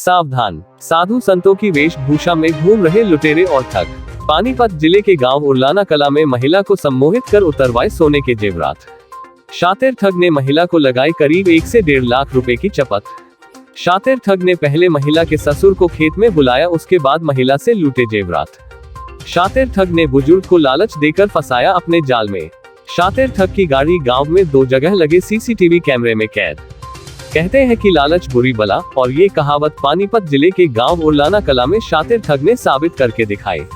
सावधान, साधु संतों की वेशभूषा में घूम रहे लुटेरे और ठग। पानीपत जिले के गांव उरलाना कला में महिला को सम्मोहित कर उतरवाए सोने के जेवरात। शातिर ठग ने महिला को लगाई करीब 1 से 1.5 लाख रुपए की चपत। शातिर ठग ने पहले महिला के ससुर को खेत में बुलाया, उसके बाद महिला से लूटे जेवरात। शातिर ठग ने बुजुर्ग को लालच देकर फंसाया अपने जाल में। शातिर ठग की गाड़ी गांव में 2 जगह लगे सीसीटीवी कैमरे में कैद। कहते हैं कि लालच बुरी बला, और ये कहावत पानीपत जिले के गांव उरलाना कला में शातिर ठग ने साबित करके दिखाई।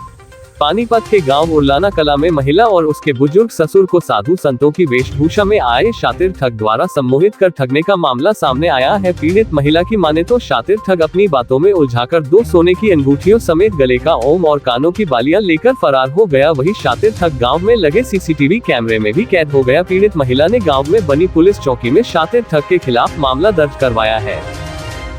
पानीपत के गांव उरलाना कला में महिला और उसके बुजुर्ग ससुर को साधु संतों की वेशभूषा में आए शातिर ठग द्वारा सम्मोहित कर ठगने का मामला सामने आया है। पीड़ित महिला की माने तो शातिर ठग अपनी बातों में उलझाकर 2 सोने की अंगूठियों समेत गले का ओम और कानों की बालियां लेकर फरार हो गया। वही शातिर ठग गाँव में लगे सीसीटीवी कैमरे में भी कैद हो गया। पीड़ित महिला ने गाँव में बनी पुलिस चौकी में शातिर ठग के खिलाफ मामला दर्ज करवाया है।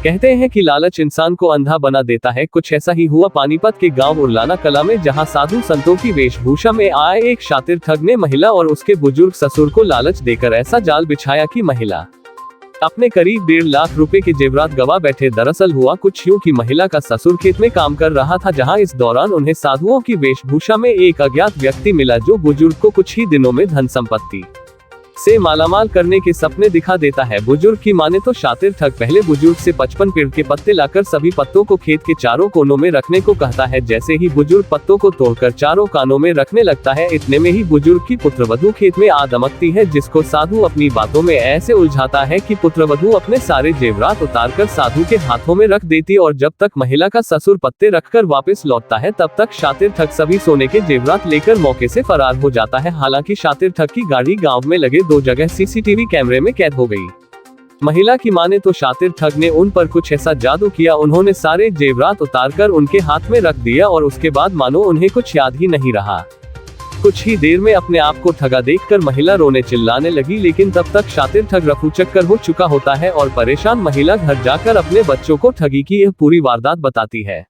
कहते हैं कि लालच इंसान को अंधा बना देता है। कुछ ऐसा ही हुआ पानीपत के गांव उरलाना कला में, जहां साधु संतों की वेशभूषा में आए एक शातिर ठग ने महिला और उसके बुजुर्ग ससुर को लालच देकर ऐसा जाल बिछाया कि महिला अपने करीब 1.5 लाख रुपए के जेवरात गवा बैठे। दरअसल हुआ कुछ यूं कि महिला का ससुर खेत में काम कर रहा था, जहां इस दौरान उन्हें साधुओं की वेशभूषा में एक अज्ञात व्यक्ति मिला, जो बुजुर्ग को कुछ ही दिनों में धन संपत्ति से मालामाल करने के सपने दिखा देता है। बुजुर्ग की माने तो शातिर ठग पहले बुजुर्ग से 55 पेड़ के पत्ते लाकर सभी पत्तों को खेत के चारों कोनों में रखने को कहता है। जैसे ही बुजुर्ग पत्तों को तोड़कर चारों कानों में रखने लगता है, इतने में ही बुजुर्ग की पुत्रवधू खेत में आ दमकती है, जिसको साधु अपनी बातों में ऐसे उलझाता है कि पुत्रवधू अपने सारे जेवरात उतारकर साधु के हाथों में रख देती, और जब तक महिला का ससुर पत्ते रखकर वापस लौटता है, तब तक शातिर ठग सभी सोने के जेवरात लेकर मौके से फरार हो जाता है। हालांकि शातिर ठग की गाड़ी गाँव में लगे 2 जगह सीसीटीवी कैमरे में कैद हो गई। महिला की माने तो शातिर ठग ने उन पर कुछ ऐसा जादू किया, उन्होंने सारे जेवरात उतारकर उनके हाथ में रख दिया और उसके बाद मानो उन्हें कुछ याद ही नहीं रहा। कुछ ही देर में अपने आप को ठगा देखकर महिला रोने चिल्लाने लगी, लेकिन तब तक शातिर ठग रफूचक्कर हो चुका होता है और परेशान महिला घर जाकर अपने बच्चों को ठगी की यह पूरी वारदात बताती है।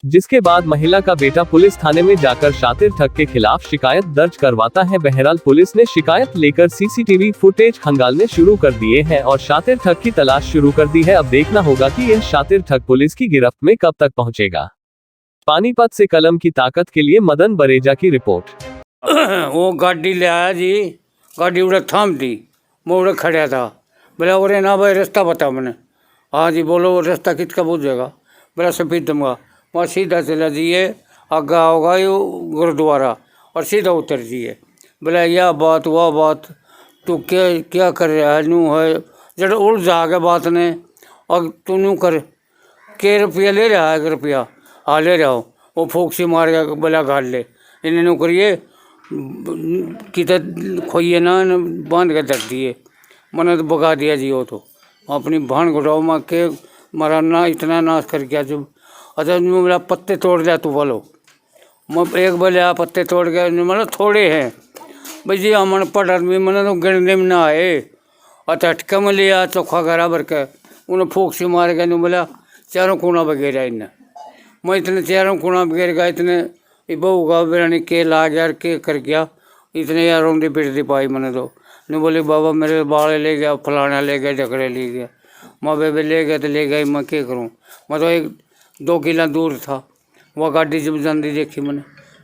जिसके बाद महिला का बेटा पुलिस थाने में जाकर शातिर ठग के खिलाफ शिकायत दर्ज करवाता है। बहरहाल पुलिस ने शिकायत लेकर सीसीटीवी फुटेज खंगालने शुरू कर दिए हैं और शातिर ठग की तलाश शुरू कर दी है। अब देखना होगा कि यह शातिर ठग पुलिस की गिरफ्त में कब तक पहुंचेगा। पानीपत से कलम की ताकत के लिए मदन बरेजा की रिपोर्ट। वो गाड़ी ले आया जी, गाड़ी उड़े थाम दी, मैं उड़े खड़ा था। बोला उरे ना भाई रास्ता बता मैंने। हाँ जी बोलो, रास्ता किसका पूछेगा? बोला सफेद दूंगा। वहाँ सीधा चला जाइए, आगे होगा ये गुरुद्वारा और सीधा उतर जाइए। बोला यह बात वह बात, तू क्या क्या कर रहा है? नू है जब उलझा के बात ने, और तू नू कर के रुपया ले रहा है? रुपया हाँ ले रहा हो। वो फूक सी मार के बोला गाड़ ले, इन्हें नू करिए कित खोइए ना, बांध के धर दिए। मैंने तो भगा दिया जी। वो तो अपनी भान घुटाओ माँ के मारा ना, इतना नाश कर गया। जब अच्छा बोला पत्ते तोड़ दिया तू बोलो, मैं एक बोले आप पत्ते तोड़ गए, मतलब थोड़े हैं भाई जी। हमने पढ़ आदमी मैंने तो गिरने में ना आए। अच्छा अटका में लिया चोखा करा भर के, उन्हें फूक से मार गया। बोला चारों कोना बगेरा इन्हें, मैं इतने चारों कोना बगैर गया, इतने बहू का बिरानी के ला गया के कर गया, इतने यार रोंदी पिटती पाई मैंने तो। नहीं बोली बाबा मेरे बाल ले गया, फलाना ले गया, झगड़े ले गया। माँ बेबे ले गए तो ले गए, मैं क्या करूँ? मैं तो 1-2 किला दूर था, वह गाड़ी जब जाती देखी मैंने।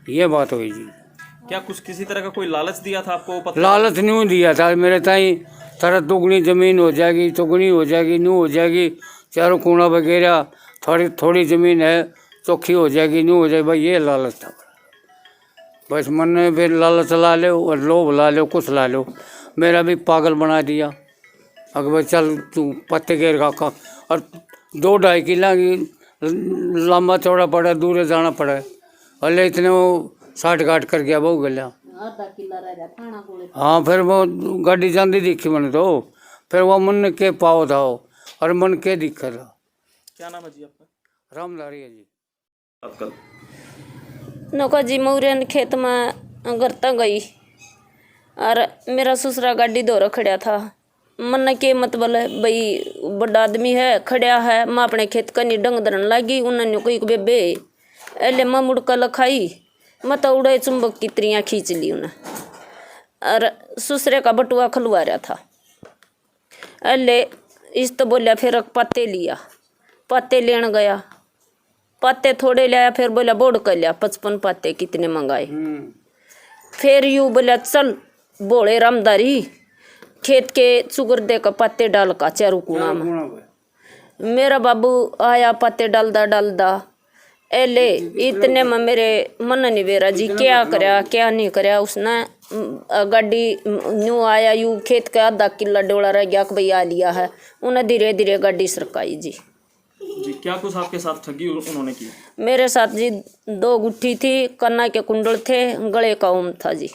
ये बात हुई जी। क्या कुछ किसी तरह का कोई लालच दिया था आपको? पता लालच नहीं दिया था मेरे ताई, तारा दुगनी ज़मीन हो जाएगी, चौगुनी हो जाएगी, नू हो जाएगी, चारों कोना वगैरह, थोड़ी थोड़ी ज़मीन है चौखी हो जाएगी, नू हो जाएगी। भाई ये लालच था बस। मन ने फिर लालच ला लो और लोभ ला लो, कुछ ला लो, मेरा भी पागल बना दिया। अगर भाई चल तू पत्ते घेर का, और 2-2.5 किला की लंबा चौड़ा पड़ा, दूर जाना पड़ा। अल्ले इतने वो 60 घाट कर गया बहु गलिया। हाँ फिर वो गाड़ी जाती देखी मैंने तो, फिर वो मन के पाव था वो, और मन के दिक्कत था। क्या नाम है जी आपका? रामलारी है जी। आपका नौका जी मऊरियन खेत में गरता गई और मेरा ससुरा गाड़ी दौरा खड़ा था। मन के मतलब भाई बड़ा आदमी है खड़ा है, मैं अपने खेत का नी डंग धरन लगी। उन्होंने कोई बेबे एले मैं मुड़का लखाई, मैं तो उड़े चुंबक की त्रियाँ खींच ली उन्हें, और ससुरे का बटुआ खलवा रहा था। एले इस तो बोलिया फिर पत्ते लिया, पत्ते लेने गया, पत्ते थोड़े लाया, फिर बोला बोर्ड कर लिया 55 पत्ते कितने मंगाए। फिर यूँ बोला चल बोले रामदारी खेत के चुगर दे का पत्ते डाल का चारू कुना में। मेरा बाबू आया पत्ते डालदा एले इतने में मेरे मन नहीं बेरा जी क्या करया क्या नहीं करया। उसने गाड़ी न्यू आया यू खेत का आधा किला डोला रह गया कि भाई आ लिया है। उन्हें धीरे धीरे गाड़ी सरकाई जी। जी क्या कुछ आपके साथ ठगी उन्होंने की? मेरे साथ जी 2 गुट्ठी थी, कन्ना के कुंडल थे, गले का ओम था जी।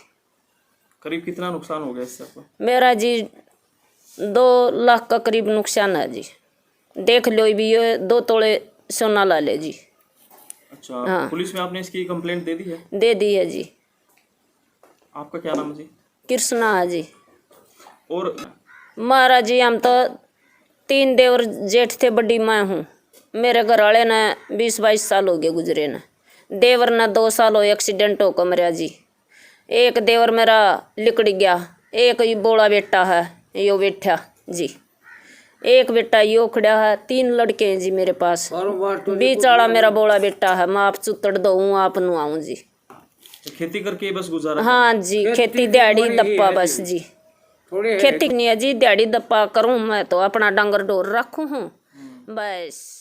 करीब कितना नुकसान हो गया इससे आपको? मेरा जी 2 लाख का करीब नुकसान है जी। देख लो भी ये 2 तोले सोना ला ले जी। अच्छा हाँ। पुलिस में आपने इसकी कंप्लेंट दे दी है? दे दी है जी। आपका क्या नाम है जी? कृष्णा है जी। और महाराज जी हम तो 3 देवर जेठ थे, बड़ी मैं हूँ। मेरे घर वाले ने 20-22 साल हो गए गुजरे ने। देवर ने 2 साल हो एक्सीडेंट होकर मरिया जी। एक देवर मेरा लिकड़ गया, एक ये बोला बेटा है यो बैठा जी, एक बेटा यो खड़ा है। 3 लड़के हैं जी मेरे पास, बीच वाला मेरा बोला बेटा है। मैं आप चुतड़ दऊँ आप नु आऊँ जी। खेती करके बस गुजारा? हाँ जी खेती दिहाड़ी दप्पा बस जी। खेती नहीं है जी, दिहाड़ी दप्पा करूँ मैं तो अपना डंगर डोर रखूँ हूँ बस।